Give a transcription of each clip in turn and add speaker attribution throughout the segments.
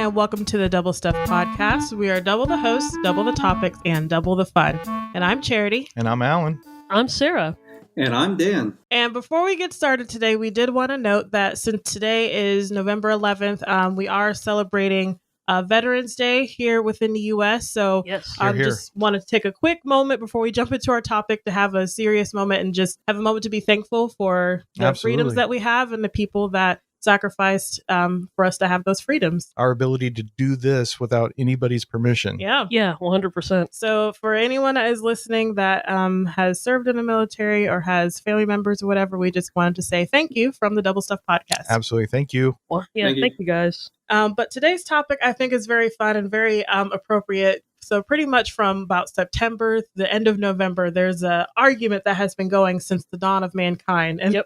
Speaker 1: and welcome to the Double Stuff Podcast. We are double the hosts, double the topics, and double the fun. And I'm Charity.
Speaker 2: And I'm Alan.
Speaker 3: I'm Sarah.
Speaker 4: And I'm Dan.
Speaker 1: And before we get started today, we did want to note that since today is November 11th, we are celebrating Veterans Day here within the U.S. So
Speaker 3: Yes.
Speaker 1: just want to take a quick moment before we jump into our topic to have a serious moment and just have a moment to be thankful for the freedoms that we have and the people that sacrificed for us to have those freedoms.
Speaker 2: Our ability to do this without anybody's permission.
Speaker 1: Yeah.
Speaker 3: Yeah, 100%.
Speaker 1: So for anyone that is listening that has served in the military or has family members or whatever, we just wanted to say thank you from the Double Stuff Podcast.
Speaker 2: Absolutely. Thank you.
Speaker 3: Well, yeah, thank you guys.
Speaker 1: But today's topic, I think, is very fun and very appropriate. So pretty much from about September to the end of November, there's an argument that has been going since the dawn of mankind. And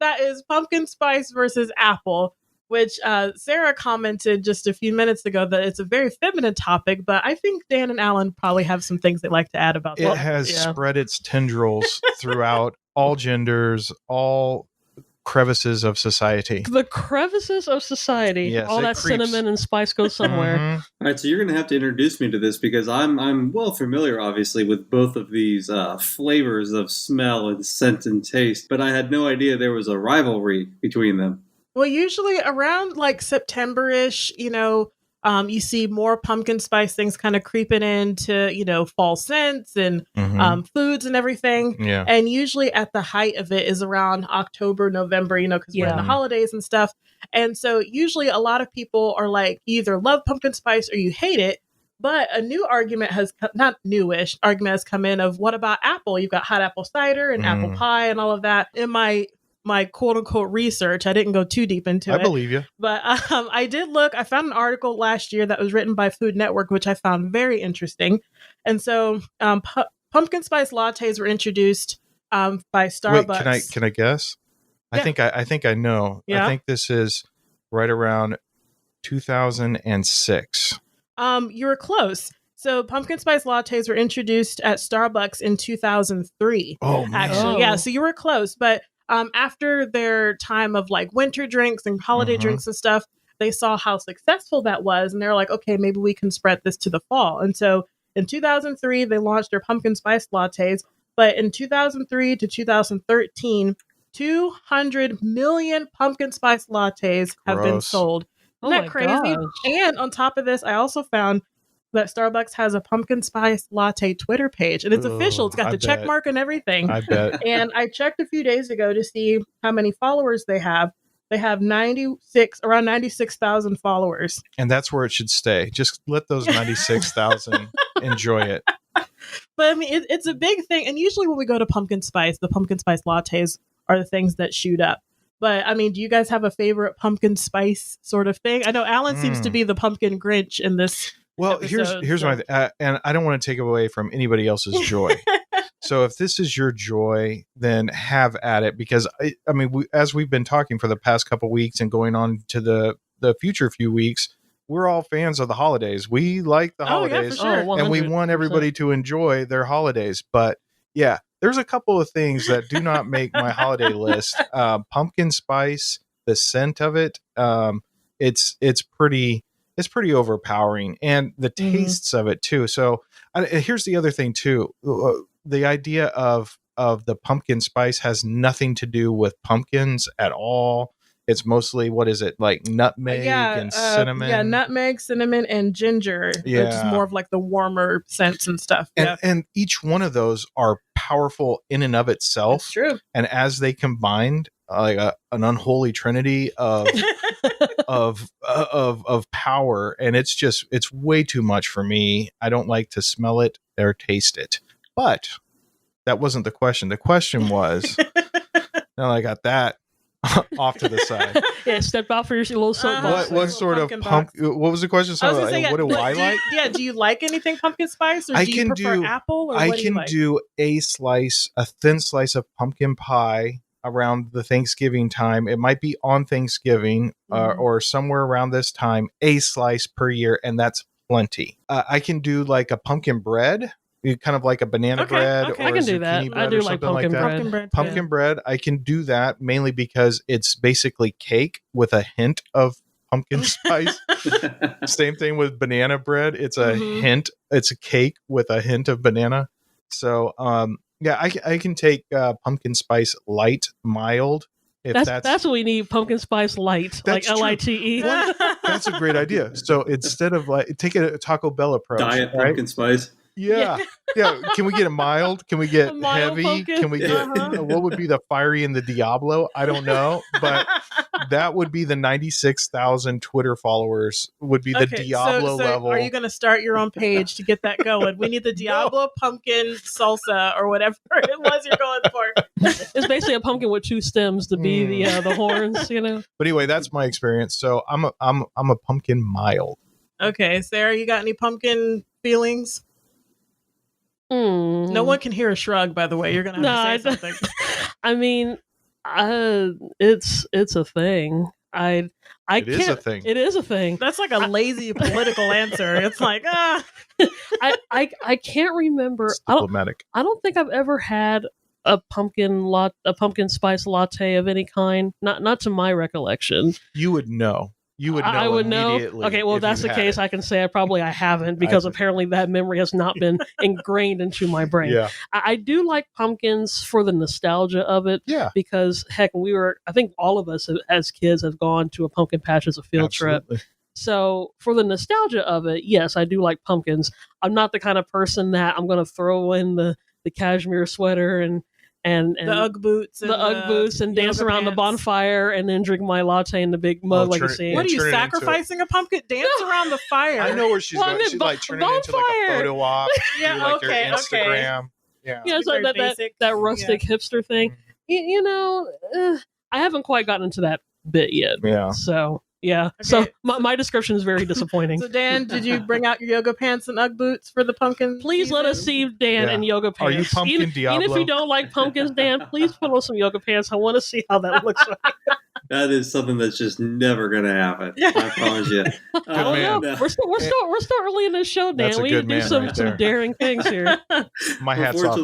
Speaker 1: that is pumpkin spice versus apple, which Sarah commented just a few minutes ago that it's a very feminine topic, but I think Dan and Alan probably have some things they'd like to add about that.
Speaker 2: It has spread its tendrils throughout all genders, all crevices of society.
Speaker 3: The crevices of society.
Speaker 2: Yes,
Speaker 3: all that
Speaker 2: creeps.
Speaker 3: cinnamon and spice goes somewhere.
Speaker 4: All right, so you're going to have to introduce me to this because I'm well familiar, obviously, with both of these flavors of smell and scent and taste, but I had no idea there was a rivalry between them.
Speaker 1: Well, usually around like September-ish, you see more pumpkin spice things kind of creeping into, fall scents and foods and everything.
Speaker 2: Yeah.
Speaker 1: And usually at the height of it is around October, November, because we're in the holidays and stuff. And so usually a lot of people are like, you either love pumpkin spice or you hate it. But a new argument not newish argument has come in of what about apple? You've got hot apple cider and apple pie and all of that. In my quote unquote research, I didn't go too deep into it.
Speaker 2: I believe you.
Speaker 1: But I did look. I found an article last year that was written by Food Network, which I found very interesting. And so pumpkin spice lattes were introduced by Starbucks.
Speaker 2: Wait, can I guess?
Speaker 1: Yeah.
Speaker 2: I think I know.
Speaker 1: Yeah.
Speaker 2: I think this is right around 2006.
Speaker 1: You were close. So pumpkin spice lattes were introduced at Starbucks in 2003.
Speaker 2: Oh, man.
Speaker 1: Actually, yeah. So you were close, but after their time of like winter drinks and holiday drinks and stuff, they saw how successful that was. And they're like, okay, maybe we can spread this to the fall. And so in 2003, they launched their pumpkin spice lattes. But in 2003 to 2013, 200 million pumpkin spice lattes have been sold. Isn't that crazy?
Speaker 3: Gosh.
Speaker 1: And on top of this, I also found that Starbucks has a pumpkin spice latte Twitter page, and it's official. It's got the check mark and everything.
Speaker 2: I bet.
Speaker 1: And I checked a few days ago to see how many followers they have. They have around 96,000 followers.
Speaker 2: And that's where it should stay. Just let those 96,000 enjoy it.
Speaker 1: But I mean, it's a big thing. And usually when we go to pumpkin spice, the pumpkin spice lattes are the things that shoot up. But I mean, do you guys have a favorite pumpkin spice sort of thing? I know Alan seems to be the pumpkin Grinch in this.
Speaker 2: Well,
Speaker 1: episode,
Speaker 2: here's my and I don't want to take away from anybody else's joy. So if this is your joy, then have at it, because I mean, as we've been talking for the past couple weeks and going on to the future few weeks, we're all fans of the holidays. We like the holidays,
Speaker 1: yeah, for sure.
Speaker 2: And we want everybody to enjoy their holidays. But yeah, there's a couple of things that do not make my holiday list. Pumpkin spice, the scent of it, it's pretty overpowering, and the tastes of it too. So here's the other thing too. The idea of the pumpkin spice has nothing to do with pumpkins at all. It's mostly, what is it, like nutmeg and cinnamon?
Speaker 1: Yeah, nutmeg, cinnamon, and ginger, which is more of like the warmer scents and stuff.
Speaker 2: And each one of those are powerful in and of itself.
Speaker 1: That's true.
Speaker 2: And as they combined, like an unholy trinity of of power, and it's way too much for me. I don't like to smell it or taste it. But that wasn't the question. The question was, now I got that off to the side.
Speaker 3: Yeah, step out for your little soapbox.
Speaker 2: What sort of what was the question?
Speaker 1: I was gonna say,
Speaker 2: what do I like?
Speaker 1: Do you like anything pumpkin spice, or do you prefer apple? Or
Speaker 2: I
Speaker 1: what
Speaker 2: can do a thin slice of pumpkin pie around the Thanksgiving time. It might be on Thanksgiving or somewhere around this time, a slice per year, and that's plenty. I can do like a pumpkin bread. Kind of like a banana bread, or
Speaker 3: I can do that. I do like pumpkin bread.
Speaker 2: Pumpkin bread, I can do that mainly because it's basically cake with a hint of pumpkin spice. Same thing with banana bread. It's a hint. It's a cake with a hint of banana. So, yeah, I can take pumpkin spice light, mild. If
Speaker 3: that's what we need. Pumpkin spice light, like LITE.
Speaker 2: That's a great idea. So instead of take a Taco Bell approach,
Speaker 4: diet pumpkin spice.
Speaker 2: Yeah. Can we get a mild? Can we get heavy?
Speaker 3: Pumpkin?
Speaker 2: Can we get what would be the fiery and the Diablo? I don't know, but that would be the 96,000 Twitter followers. Would be the Diablo level.
Speaker 1: Are you going to start your own page to get that going? We need the Diablo pumpkin salsa or whatever it was you're going for.
Speaker 3: It's basically a pumpkin with two stems to be the horns, you know.
Speaker 2: But anyway, that's my experience. So I'm a pumpkin mild.
Speaker 1: Okay, Sarah, you got any pumpkin feelings? No one can hear a shrug, by the way. You're gonna have to say something.
Speaker 3: I mean, it's a thing. It is a thing. It is a thing.
Speaker 1: That's like a lazy political answer. It's like
Speaker 3: I can't remember.
Speaker 2: It's diplomatic.
Speaker 3: I don't think I've ever had a pumpkin spice latte of any kind. Not to my recollection.
Speaker 2: You would know. You would know.
Speaker 3: I would know.
Speaker 2: Immediately.
Speaker 3: Okay, well, if that's the case, I can say I haven't because apparently that memory has not been ingrained into my brain.
Speaker 2: Yeah.
Speaker 3: I do like pumpkins for the nostalgia of it.
Speaker 2: Yeah.
Speaker 3: Because heck, I think all of us as kids have gone to a pumpkin patch as a field trip. So for the nostalgia of it, yes, I do like pumpkins. I'm not the kind of person that I'm going to throw in the cashmere sweater and
Speaker 1: the Ugg boots
Speaker 3: and dance around the bonfire and then drink my latte in the big mug like you see.
Speaker 1: What are you sacrificing a pumpkin? Dance around the fire.
Speaker 2: I know where she's going. She's like turning it into like a photo op.
Speaker 1: Yeah,
Speaker 2: like your Instagram.
Speaker 3: Yeah, it's like that rustic hipster thing. You know, I haven't quite gotten into that bit yet.
Speaker 2: Yeah.
Speaker 3: So yeah. Okay. So my description is very disappointing.
Speaker 1: So Dan, did you bring out your yoga pants and Ugg boots for the pumpkin?
Speaker 3: Please let us see Dan in yoga pants.
Speaker 2: Are you pumpkin Diablo?
Speaker 3: Even if you don't like pumpkins, Dan, please put on some yoga pants. I want to see how that looks like.
Speaker 4: That is something that's just never going to happen. I promise you.
Speaker 3: No. We're still early in this show, Dan. We need to do some daring things here.
Speaker 2: My hat's off.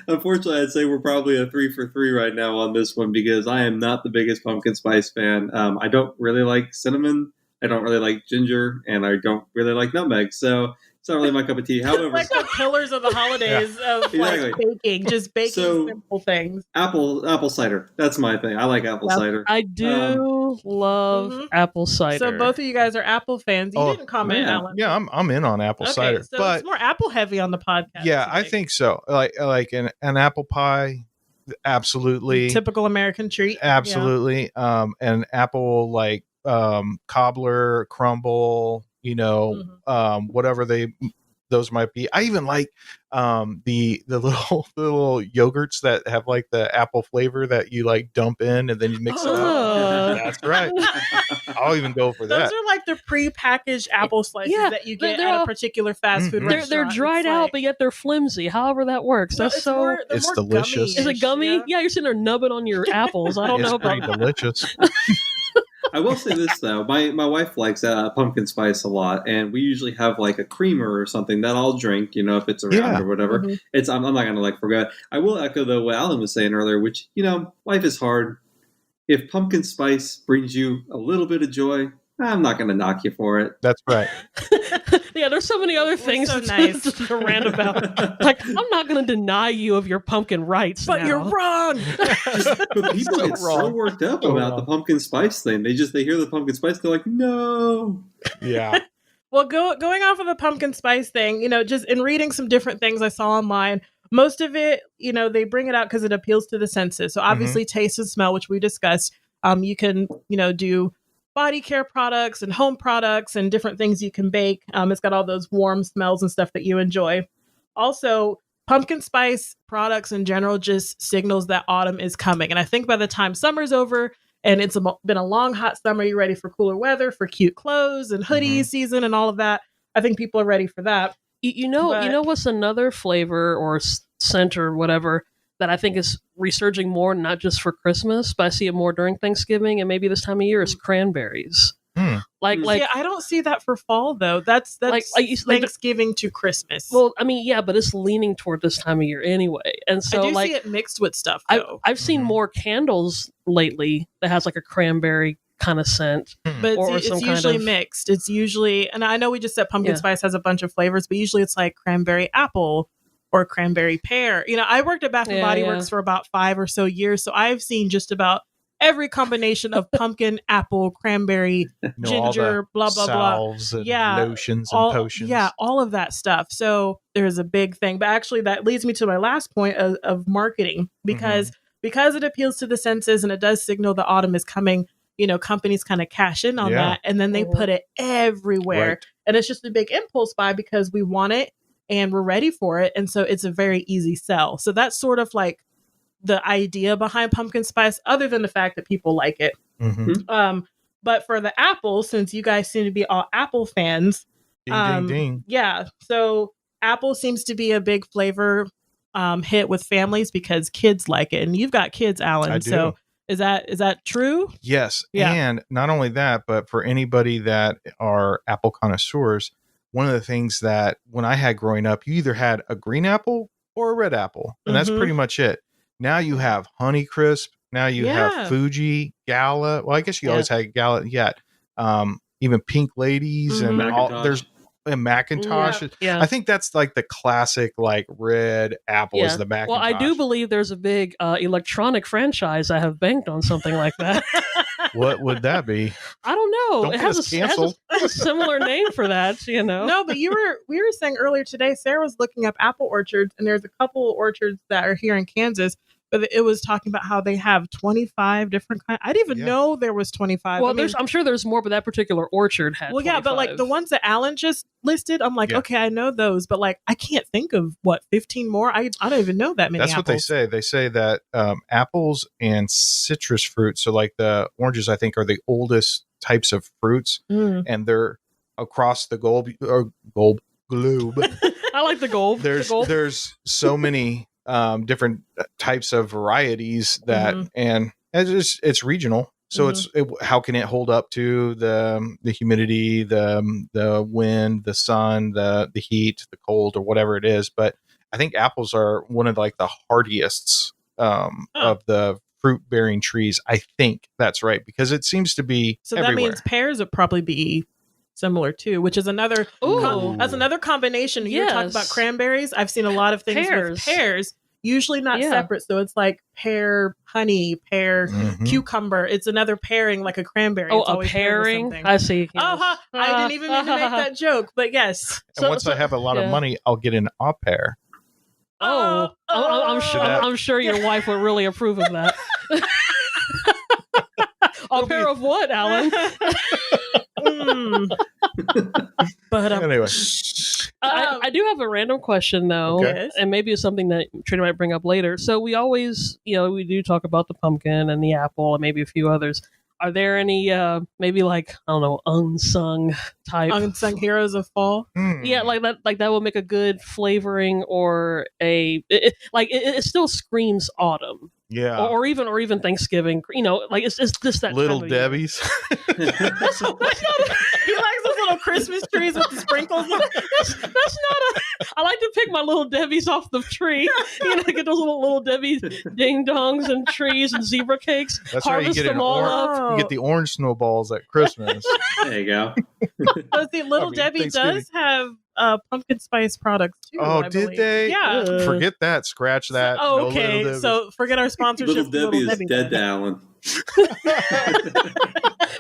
Speaker 4: Unfortunately, I'd say we're probably a 3 for 3 right now on this one because I am not the biggest pumpkin spice fan. I don't really like cinnamon. I don't really like ginger, and I don't really like nutmeg. So it's not really my cup of tea. However,
Speaker 1: like the pillars of the holidays of like baking, just baking simple things.
Speaker 4: Apple cider. That's my thing. I like apple cider.
Speaker 3: I do love apple cider.
Speaker 1: So both of you guys are Apple fans. You didn't comment, Alan.
Speaker 2: Yeah, I'm in on apple cider.
Speaker 1: So
Speaker 2: but
Speaker 1: it's more apple heavy on the podcast.
Speaker 2: Yeah, I think so. Like an apple pie. Absolutely.
Speaker 1: Typical American treat.
Speaker 2: Absolutely. Yeah. And apple cobbler, crumble, whatever those might be. I even like the little yogurts that have like the apple flavor that you like dump in and then you mix it up. That's right. I'll even go for that.
Speaker 1: Those are like the pre-packaged apple slices that you get at a particular fast food restaurant.
Speaker 3: They're dried out, but yet they're flimsy. However that works. That's
Speaker 2: it's delicious.
Speaker 3: Is it gummy? Yeah, you're sitting there nubbing on your apples. I don't know about
Speaker 2: pretty delicious.
Speaker 4: I will say this though, my wife likes pumpkin spice a lot, and we usually have like a creamer or something that I'll drink, if it's around or whatever. Mm-hmm. I'm not gonna forget. I will echo though what Alan was saying earlier, which life is hard. If pumpkin spice brings you a little bit of joy, I'm not gonna knock you for it.
Speaker 2: That's right.
Speaker 3: Yeah, there's so many other things to rant about. Like, I'm not going to deny you of your pumpkin rights,
Speaker 1: but you're wrong.
Speaker 4: But people get so worked up about the pumpkin spice thing. They hear the pumpkin spice, they're like, no.
Speaker 2: Yeah.
Speaker 1: Well, going off of the pumpkin spice thing, just in reading some different things I saw online, most of it, they bring it out because it appeals to the senses. So obviously, taste and smell, which we discussed. You can, do body care products and home products and different things you can bake. It's got all those warm smells and stuff that you enjoy. Also, pumpkin spice products in general just signals that autumn is coming. And I think by the time summer's over and it's been a long, hot summer, you're ready for cooler weather, for cute clothes and hoodie season and all of that. I think people are ready for that.
Speaker 3: You know what's another flavor or scent or whatever that I think is resurging more, not just for Christmas, but I see it more during Thanksgiving and maybe this time of year, is cranberries. Like
Speaker 1: I don't see that for fall though. That's Thanksgiving to Christmas.
Speaker 3: Well, I mean, yeah, but it's leaning toward this time of year anyway. And so
Speaker 1: I do see it mixed with stuff though.
Speaker 3: I've seen more candles lately that has like a cranberry kind of scent.
Speaker 1: But
Speaker 3: or
Speaker 1: it's
Speaker 3: some
Speaker 1: usually
Speaker 3: kind of
Speaker 1: mixed. It's usually, and I know we just said pumpkin spice has a bunch of flavors, but usually it's like cranberry apple or cranberry pear. You know, I worked at Bath and Body Works for about 5 or so years, so I've seen just about every combination of pumpkin, apple, cranberry, ginger, blah blah blah.
Speaker 2: And lotions and potions.
Speaker 1: Yeah, all of that stuff. So there's a big thing. But actually, that leads me to my last point of marketing, because it appeals to the senses and it does signal the autumn is coming. You know, companies kind of cash in on that, and then they put it everywhere,
Speaker 2: Right.
Speaker 1: and it's just a big impulse buy because we want it and we're ready for it, and so it's a very easy sell. So that's sort of like the idea behind pumpkin spice, other than the fact that people like it. But for the apple, since you guys seem to be all apple fans,
Speaker 2: ding, ding.
Speaker 1: Yeah, so apple seems to be a big flavor hit with families because kids like it, and you've got kids, Alan.
Speaker 2: I do.
Speaker 1: So is that true?
Speaker 2: Yes.
Speaker 1: Yeah.
Speaker 2: And not only that, but for anybody that are apple connoisseurs, one of the things that when I had growing up, you either had a green apple or a red apple, and that's pretty much it. Now you have Honeycrisp. Now you have Fuji, Gala. Well, I guess you always had Gala yet. Even Pink Ladies and there's Macintosh.
Speaker 3: Yeah.
Speaker 2: I think that's like the classic, like red apple is the Macintosh.
Speaker 3: Well, I do believe there's a big electronic franchise I have banked on something like that.
Speaker 2: What would that be?
Speaker 3: I don't know.
Speaker 2: Don't
Speaker 3: It has a similar name for that, you know.
Speaker 1: No, but we were saying earlier today, Sarah was looking up apple orchards, and there's a couple orchards that are here in Kansas, but it was talking about how they have 25 different kinds. I didn't even know there was 25.
Speaker 3: Well, I'm sure there's more, but that particular orchard had 25.
Speaker 1: But like the ones that Alan just listed, I'm like, okay, I know those, but like I can't think of 15 more. I don't even know that many.
Speaker 2: That's
Speaker 1: apples.
Speaker 2: What they say. They say that apples and citrus fruits, so like the oranges, I think, are the oldest types of fruits, and they're across the globe.
Speaker 3: I like the globe.
Speaker 2: There's so many different types of varieties that, and it's regional. So how can it hold up to the humidity, the wind, the sun, the heat, the cold, or whatever it is. But I think apples are one of like the hardiest of the fruit bearing trees. I think that's right, because it seems to be everywhere.
Speaker 1: That means pears would probably be similar too, which is another that's another combination. You're talking about cranberries. I've seen a lot of things with pears, usually not separate. So it's like pear honey, pear cucumber. It's another pairing, like a cranberry.
Speaker 3: Oh, a pairing? I see.
Speaker 1: Yes. I didn't even mean to make that joke, but yes.
Speaker 2: And once I have a lot of money, I'll get an au pair.
Speaker 3: I'm sure your wife would really approve of that. A pair of what, Alan?
Speaker 1: But
Speaker 2: anyway,
Speaker 3: I do have a random question though, and maybe it's something that Trina might bring up later. So we always, we do talk about the pumpkin and the apple and maybe a few others. Are there any maybe like, I don't know, unsung
Speaker 1: heroes of fall?
Speaker 3: Yeah, like that will make a good flavoring, or it still screams autumn.
Speaker 2: Yeah,
Speaker 3: or even Thanksgiving. Like it's just that
Speaker 2: Little Debbie's.
Speaker 1: That's not he likes those little Christmas trees with the sprinkles.
Speaker 3: That's not a. I like to pick my Little Debbie's off the tree. Get those little Debbie's ding dongs and trees and zebra cakes.
Speaker 2: That's
Speaker 3: harvest
Speaker 2: right. You get
Speaker 3: them all up.
Speaker 2: You get the orange snowballs at Christmas.
Speaker 4: There you go.
Speaker 1: But the Little Debbie does have pumpkin spice products too.
Speaker 2: Oh,
Speaker 1: I
Speaker 2: did
Speaker 1: believe.
Speaker 2: they?
Speaker 1: Yeah.
Speaker 2: Forget that. Scratch that.
Speaker 1: Okay, so forget our sponsorship.
Speaker 4: Little Debbie is dead to Alan.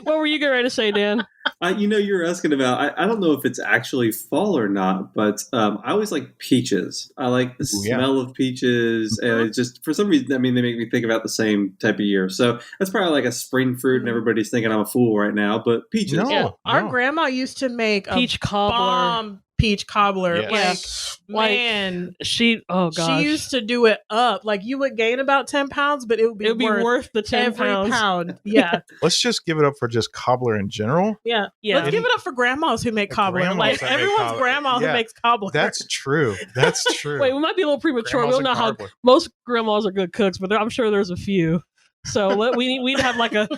Speaker 3: What were you getting ready to say, Dan?
Speaker 4: You're asking about. I don't know if it's actually fall or not, but I always like peaches. I like the smell of peaches, and it just for some reason, they make me think about the same type of year. So that's probably like a spring fruit, and everybody's thinking I'm a fool right now. But peaches.
Speaker 1: Our grandma used to make
Speaker 3: peach cobbler.
Speaker 1: Peach cobbler.
Speaker 2: Yes.
Speaker 1: Man,
Speaker 3: she
Speaker 1: used to do it up. Like you would gain about 10 pounds, but it would be worth
Speaker 3: the 10
Speaker 1: every pound. Yeah.
Speaker 2: Let's just give it up for just cobbler in general.
Speaker 1: Yeah. Let's give it up for grandmas who make cobbler. Like everyone's grandma who makes cobbler.
Speaker 2: That's true.
Speaker 3: Wait, we might be a little premature. We don't know how most grandmas are good cooks, but I'm sure there's a few. So we'd have like a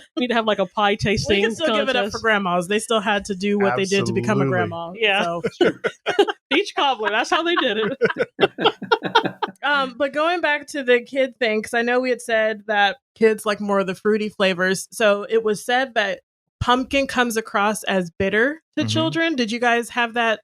Speaker 3: pie tasting. We can still give it up
Speaker 1: for grandmas. They still had to do what they did to become a grandma.
Speaker 3: Yeah, so. Peach cobbler. That's how they did it.
Speaker 1: But going back to the kid thing, because I know we had said that kids like more of the fruity flavors. So it was said that pumpkin comes across as bitter to children. Did you guys have that?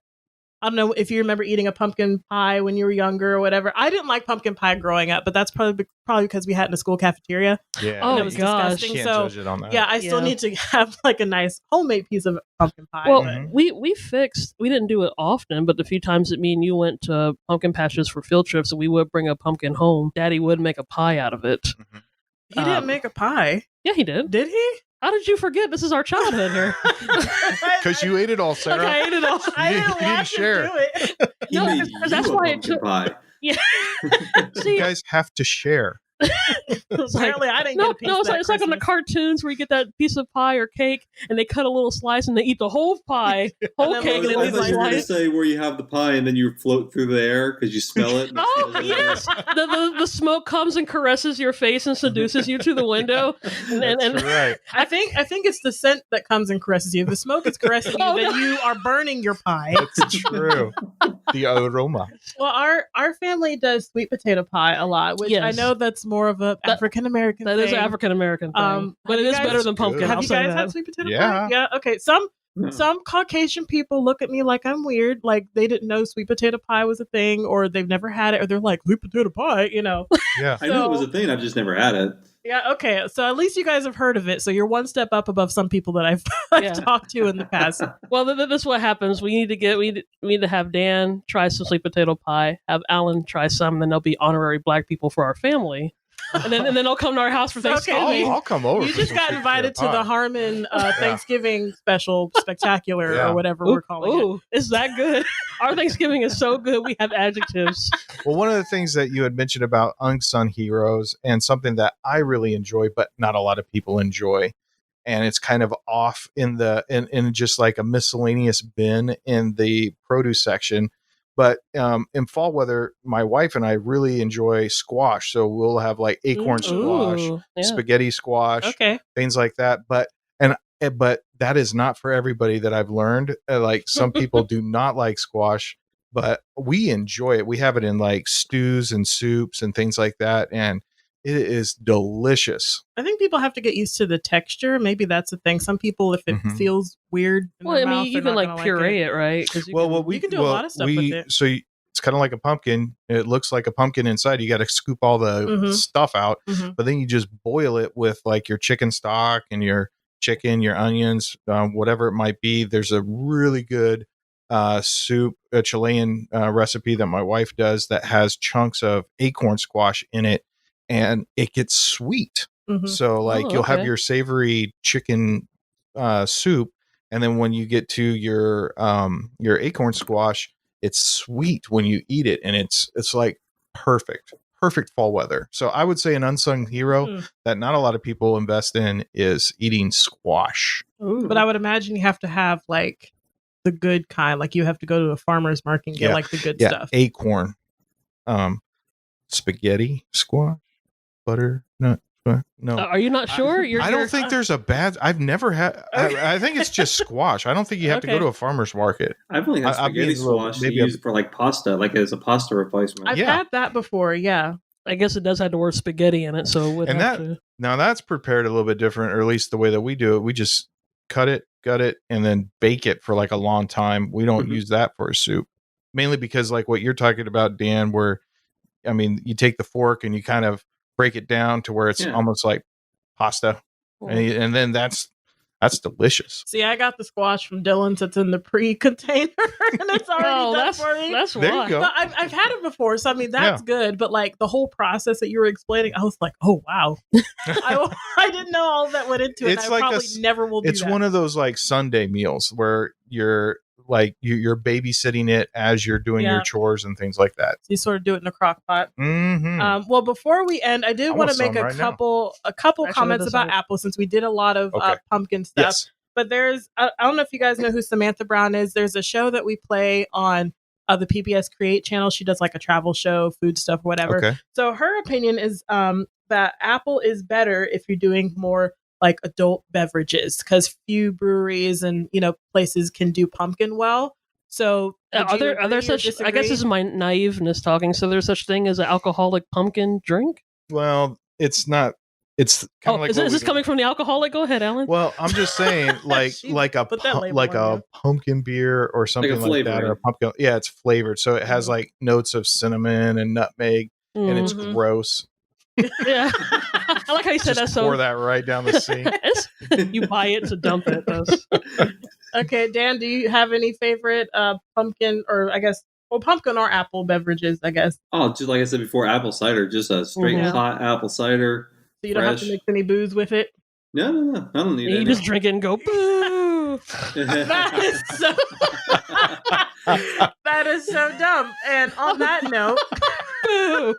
Speaker 1: I don't know if you remember eating a pumpkin pie when you were younger or whatever. I didn't like pumpkin pie growing up, but that's probably because we had it in a school cafeteria.
Speaker 2: Yeah.
Speaker 3: Oh,
Speaker 1: and it was
Speaker 3: gosh.
Speaker 1: disgusting.
Speaker 2: Can't
Speaker 1: So
Speaker 2: judge it on that.
Speaker 1: yeah, I still need to have like a nice homemade piece of pumpkin pie.
Speaker 3: Well,
Speaker 1: but-
Speaker 3: we didn't do it often, but the few times that me and you went to pumpkin patches for field trips and we would bring a pumpkin home, Daddy would make a pie out of it.
Speaker 1: he didn't make a pie.
Speaker 3: Yeah, he did.
Speaker 1: Did he?
Speaker 3: How did you forget? This is our childhood here.
Speaker 2: Because you ate it all, Sarah.
Speaker 3: Okay, I ate it all.
Speaker 1: I
Speaker 2: You
Speaker 1: didn't
Speaker 2: didn't
Speaker 1: watch
Speaker 2: share.
Speaker 1: him do it.
Speaker 4: He
Speaker 3: No,
Speaker 4: made
Speaker 3: because that's
Speaker 4: you a
Speaker 3: why it
Speaker 4: pumpkin
Speaker 3: took.
Speaker 4: pie.
Speaker 3: Yeah.
Speaker 2: You
Speaker 3: See,
Speaker 2: guys have to share.
Speaker 3: it's like,
Speaker 1: Apparently, I didn't
Speaker 3: no,
Speaker 1: get a piece.
Speaker 3: no, it's
Speaker 1: that
Speaker 3: like, it's like on the
Speaker 1: Christmas.
Speaker 3: cartoons where you get that piece of pie or cake and they cut a little slice and they eat the whole pie, whole
Speaker 1: then
Speaker 3: cake, and they
Speaker 1: little
Speaker 4: I
Speaker 3: leave
Speaker 4: thought
Speaker 3: the
Speaker 4: you were going to
Speaker 3: slice.
Speaker 4: say where you have the pie and then you float through the air because you smell it. and it
Speaker 3: Oh
Speaker 4: smells
Speaker 3: yes, the smoke comes and caresses your face and seduces you through the window.
Speaker 2: That's right.
Speaker 1: I think it's the scent that comes and caresses you. The smoke is caressing you.
Speaker 3: Oh,
Speaker 1: That
Speaker 3: no.
Speaker 1: you are burning your pie.
Speaker 2: That's true. The aroma.
Speaker 1: Well, our family does sweet potato pie a lot, which I
Speaker 3: Yes.
Speaker 1: know that's more of a African American.
Speaker 3: That is an African American thing, but
Speaker 1: have
Speaker 3: it
Speaker 1: you
Speaker 3: is
Speaker 1: guys-
Speaker 3: better than pumpkin.
Speaker 2: Good.
Speaker 1: Have
Speaker 3: I'll
Speaker 1: you
Speaker 3: say
Speaker 1: guys
Speaker 3: that.
Speaker 1: had sweet potato
Speaker 2: Yeah.
Speaker 1: pie? Yeah. Okay. Some Caucasian people look at me like I'm weird, like they didn't know sweet potato pie was a thing, or they've never had it, or they're like sweet potato pie, you know.
Speaker 2: Yeah.
Speaker 4: I knew it was a thing. I've just never had it.
Speaker 1: Yeah. Okay. So at least you guys have heard of it. So you're one step up above some people that I've
Speaker 3: Yeah.
Speaker 1: talked to in the past.
Speaker 3: Well, this is what happens. We need to have Dan try some sweet potato pie, have Alan try some, and then there'll be honorary black people for our family, and then they'll come to our house for
Speaker 1: Okay.
Speaker 3: Thanksgiving.
Speaker 2: I'll come over.
Speaker 1: You
Speaker 2: for
Speaker 1: just
Speaker 2: some
Speaker 1: got
Speaker 2: sweet
Speaker 1: invited to
Speaker 2: potato
Speaker 1: the
Speaker 2: pie.
Speaker 1: Harmon Thanksgiving special spectacular
Speaker 2: Yeah.
Speaker 1: or whatever we're calling it.
Speaker 3: Ooh, is that good? Our Thanksgiving is so good. We have adjectives.
Speaker 2: Well, one of the things that you had mentioned about unsung heroes and something that I really enjoy, but not a lot of people enjoy, and it's kind of off in just like a miscellaneous bin in the produce section. But in fall weather, my wife and I really enjoy squash. So we'll have like acorn squash,
Speaker 3: Ooh, yeah.
Speaker 2: spaghetti squash,
Speaker 1: Okay.
Speaker 2: things like that. But that is not for everybody that I've learned. Like some people do not like squash, but we enjoy it. We have it in like stews and soups and things like that, and it is delicious.
Speaker 1: I think people have to get used to the texture. Maybe that's the thing. Some people, if it
Speaker 2: Mhm.
Speaker 1: feels weird, in
Speaker 3: Well,
Speaker 1: their
Speaker 3: I mean,
Speaker 1: mouth,
Speaker 3: you
Speaker 1: they're
Speaker 3: can
Speaker 1: not
Speaker 3: like
Speaker 1: gonna
Speaker 3: puree
Speaker 1: it.
Speaker 3: it, right? 'Cause
Speaker 1: You can do a lot of stuff with it.
Speaker 2: So it's kind of like a pumpkin. It looks like a pumpkin inside. You got to scoop all the
Speaker 1: Mhm.
Speaker 2: stuff out,
Speaker 1: Mhm.
Speaker 2: but then you just boil it with like your chicken stock and your chicken, your onions, whatever it might be. There's a really good soup, a Chilean recipe that my wife does that has chunks of acorn squash in it, and it gets sweet.
Speaker 1: Mhm.
Speaker 2: So like
Speaker 3: Oh,
Speaker 2: you'll have
Speaker 3: okay.
Speaker 2: your savory chicken soup, and then when you get to your acorn squash, it's sweet when you eat it, and it's like perfect fall weather. So I would say an unsung hero
Speaker 1: Mm.
Speaker 2: that not a lot of people invest in is eating squash.
Speaker 3: Ooh.
Speaker 1: But I would imagine you have to have like the good kind. Like you have to go to a farmer's market and get
Speaker 2: Yeah.
Speaker 1: like the good
Speaker 2: Yeah,
Speaker 1: stuff.
Speaker 2: acorn, spaghetti squash, butternut. No,
Speaker 3: Are you not sure?
Speaker 2: I don't think there's a bad. I've never had. I think it's just squash. I don't think you have to go
Speaker 1: Okay.
Speaker 2: to a farmer's market.
Speaker 4: I've only had
Speaker 2: I'm
Speaker 4: spaghetti
Speaker 2: being a little-
Speaker 4: squash to
Speaker 2: maybe I'm-
Speaker 4: use for like pasta, like as a pasta replacement.
Speaker 1: I've
Speaker 2: Yeah.
Speaker 1: had that before. Yeah.
Speaker 3: I guess it does have the word spaghetti in it, so it would
Speaker 2: And
Speaker 3: have
Speaker 2: that-
Speaker 3: to.
Speaker 2: Now that's prepared a little bit different, or at least the way that we do it. We just cut it, gut it, and then bake it for like a long time. We don't
Speaker 4: Mhm.
Speaker 2: use that for a soup, mainly because like what you're talking about, Dan, where I mean, you take the fork and you kind of break it down to where it's
Speaker 4: Yeah.
Speaker 2: almost like pasta, and then that's delicious.
Speaker 1: See, I got the squash from Dylan's. It's in the pre-container, and it's already
Speaker 3: Oh,
Speaker 1: done for me.
Speaker 3: that's
Speaker 2: There you
Speaker 3: why.
Speaker 2: go.
Speaker 1: But I've had it before, so I mean that's good. But like the whole process that you were explaining, I was like, oh wow, I didn't know all that went into it.
Speaker 2: It's
Speaker 1: And I
Speaker 2: like
Speaker 1: probably never will do
Speaker 2: It's
Speaker 1: that.
Speaker 2: one of those like Sunday meals where you're like you're babysitting it as you're doing
Speaker 1: Yeah.
Speaker 2: your chores and things like that.
Speaker 1: You sort of do it in a crock pot.
Speaker 2: Mm-hmm.
Speaker 1: Well, before we end, I did
Speaker 2: I
Speaker 1: want
Speaker 2: want
Speaker 1: to make
Speaker 2: some
Speaker 1: a
Speaker 2: right now.
Speaker 1: couple
Speaker 3: Actually,
Speaker 1: comments
Speaker 3: that
Speaker 1: about
Speaker 3: sounds-
Speaker 1: Apple since we did a lot of
Speaker 2: Okay.
Speaker 1: pumpkin stuff.
Speaker 2: Yes.
Speaker 1: But there's I don't know if you guys know who Samantha Brown is. There's a show that we play on the PBS Create channel. She does like a travel show, food stuff, whatever.
Speaker 2: Okay.
Speaker 1: So her opinion is that Apple is better if you're doing more like adult beverages because few breweries and places can do pumpkin well. So would
Speaker 3: Are
Speaker 1: you
Speaker 3: there
Speaker 1: agree or
Speaker 3: such? I
Speaker 1: disagree?
Speaker 3: guess this is my naiveness talking. So there's such thing as an alcoholic pumpkin drink.
Speaker 2: Well, it's not it's kind of like
Speaker 3: is this coming from the alcoholic? Go ahead, Alan.
Speaker 2: Well, I'm just saying, like a pumpkin beer or something like that, or a pumpkin. Yeah, it's flavored, so it has like notes of cinnamon and nutmeg, and it's gross.
Speaker 3: Yeah, I like how you said that.
Speaker 2: Pour that right down the sink.
Speaker 3: You buy it to dump it.
Speaker 1: Okay, Dan, do you have any favorite pumpkin, or I guess, pumpkin or apple beverages? I guess.
Speaker 4: Oh, just like I said before, apple cider, just a straight hot apple cider.
Speaker 1: So you don't have to mix any booze with it?
Speaker 4: No. I don't need it.
Speaker 3: You just drink it and go, boo!
Speaker 1: That is so dumb. And on that note, boo!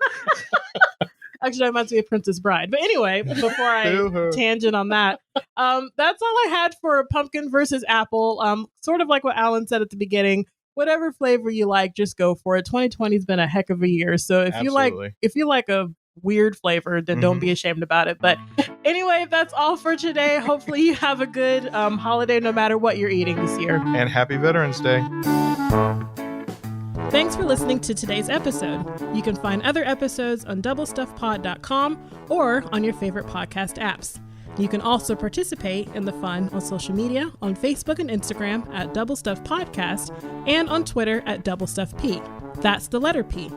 Speaker 1: Actually, that reminds me of Princess Bride. But anyway, before I tangent on that, that's all I had for pumpkin versus apple. Sort of like what Alan said at the beginning. Whatever flavor you like, just go for it. 2020 has been a heck of a year. So if you like a weird flavor, then don't be ashamed about it. But anyway, that's all for today. Hopefully you have a good holiday no matter what you're eating this year.
Speaker 2: And happy Veterans Day.
Speaker 1: Thanks for listening to today's episode. You can find other episodes on doublestuffpod.com or on your favorite podcast apps. You can also participate in the fun on social media on Facebook and Instagram at Double Stuff Podcast and on Twitter at Double Stuff P. That's the letter P.